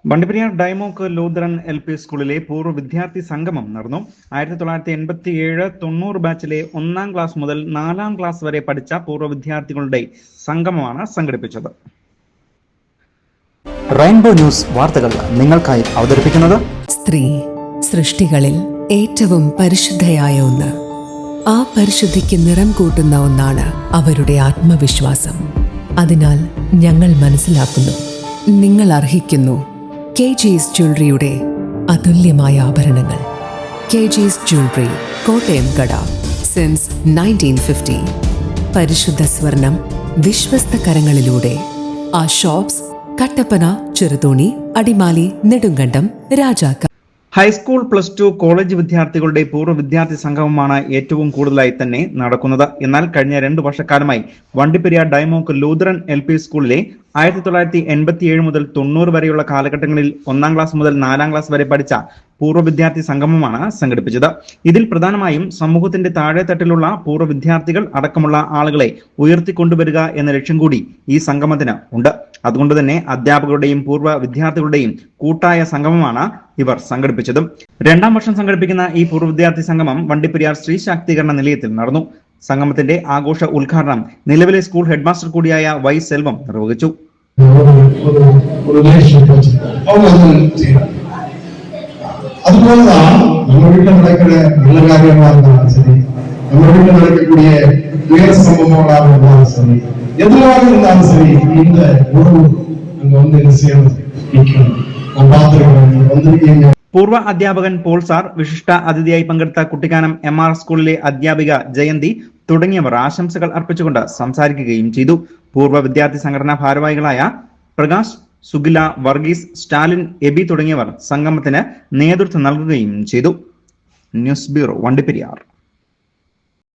Vandiperiyar ഡൈമോക്ക് Lutheran LP സ്കൂളിലെ പൂർവ്വ വിദ്യാർത്ഥി സംഗമം നടന്നു. 1987-90 ബാച്ചിലെ 1ാം ക്ലാസ് മുതൽ 4ാം ക്ലാസ് വരെ പഠിച്ച പൂർവ്വ വിദ്യാർത്ഥികളുടെ സംഗമമാണ് സംഘടിപ്പിച്ചത്. റെയിൻബോ ന്യൂസ് വാർത്തകൾ നിങ്ങൾക്കായി അവതരിപ്പിക്കുന്നത് സ്ത്രീ സൃഷ്ടികളിൽ ഏറ്റവും പരിശുദ്ധയായ ഒന്ന്. ആ പരിശുദ്ധിക്ക് നിറം കൂട്ടുന്ന ഒന്നാണ് അവരുടെ ആത്മവിശ്വാസം. അതിനാൽ ഞങ്ങൾ മനസ്സിലാക്കുന്നു, നിങ്ങൾ അർഹിക്കുന്നു KG's ജ്വല്ലറിയുടെ അതുല്യമായ ആഭരണങ്ങൾ. KG's ജ്വല്ലറി, കോട്ടയം കട, സിൻസ് 1950. പരിശുദ്ധ സ്വർണം വിശ്വസ്ത കരങ്ങളിലൂടെ. ആ shops Kattappana, Cheruthoni, Adimali, Nedumkandam, Rajakka. High school, +2, college വിദ്യാർത്ഥികളുടെ പൂർവ്വ വിദ്യാർത്ഥി സംഗമമാണ് ഏറ്റവും കൂടുതലായി തന്നെ നടക്കുന്നത്. എന്നാൽ കഴിഞ്ഞ 2 വർഷക്കാലമായി വണ്ടിപ്പെരിയാർ ഡൈമോക്ക് ലൂഥറൻ LP സ്കൂളിലെ 1987 മുതൽ 90 വരെയുള്ള കാലഘട്ടങ്ങളിൽ 1ാം ക്ലാസ് മുതൽ 4ാം ക്ലാസ് വരെ പഠിച്ച പൂർവ്വ വിദ്യാർത്ഥി സംഗമമാണ് സംഘടിപ്പിച്ചത്. ഇതിൽ പ്രധാനമായും സമൂഹത്തിന്റെ താഴെത്തട്ടിലുള്ള പൂർവ്വ വിദ്യാർത്ഥികൾ അടക്കമുള്ള ആളുകളെ ഉയർത്തിക്കൊണ്ടുവരിക എന്ന ലക്ഷ്യം കൂടി ഈ സംഗമത്തിന് ഉണ്ട്. അതുകൊണ്ട് തന്നെ അധ്യാപകരുടെയും പൂർവ്വ വിദ്യാർത്ഥികളുടെയും കൂട്ടായ സംഗമമാണ് ഇവർ സംഘടിപ്പിച്ചതും. 2ാം വർഷം സംഘടിപ്പിക്കുന്ന ഈ പൂർവ്വ വിദ്യാർത്ഥി സംഗമം വണ്ടിപ്പെരിയാർ സ്ത്രീ ശാക്തീകരണ നിലയത്തിൽ നടന്നു. സംഗമത്തിന്റെ ആഘോഷ ഉദ്ഘാടനം നിലവിലെ സ്കൂൾ ഹെഡ്മാസ്റ്റർ കൂടിയായ Y സെൽവം നിർവഹിച്ചു. அதுபோலதான் நம்ம வீட்டில் நடக்கிற நல்ல காரியமா இருந்தாலும் சரி, நம்ம வீட்டில் நடக்கக்கூடிய துயர சம்பவங்களாக இருந்தாலும் சரி, எதுவாக இருந்தாலும் சரி, இந்த உறவு அங்க வந்து என்ன செய்யணும், நான் பார்த்திருக்கிறேன், வந்திருக்கீங்க. പൂർവ്വ അധ്യാപകൻ പോൾ സാർ, വിശിഷ്ട അതിഥിയായി പങ്കെടുത്ത കുട്ടിക്കാനം MR സ്കൂളിലെ അധ്യാപിക ജയന്തി തുടങ്ങിയവർ ആശംസകൾ അർപ്പിച്ചുകൊണ്ട് സംസാരിക്കുകയും ചെയ്തു. പൂർവ്വ വിദ്യാർത്ഥി സംഘടനാ ഭാരവാഹികളായ പ്രകാശ്, സുഗില, വർഗീസ്, സ്റ്റാലിൻ, എബി തുടങ്ങിയവർ സംഗമത്തിന് നേതൃത്വം നൽകുകയും ചെയ്തു. News bureau, Vandiperiyar.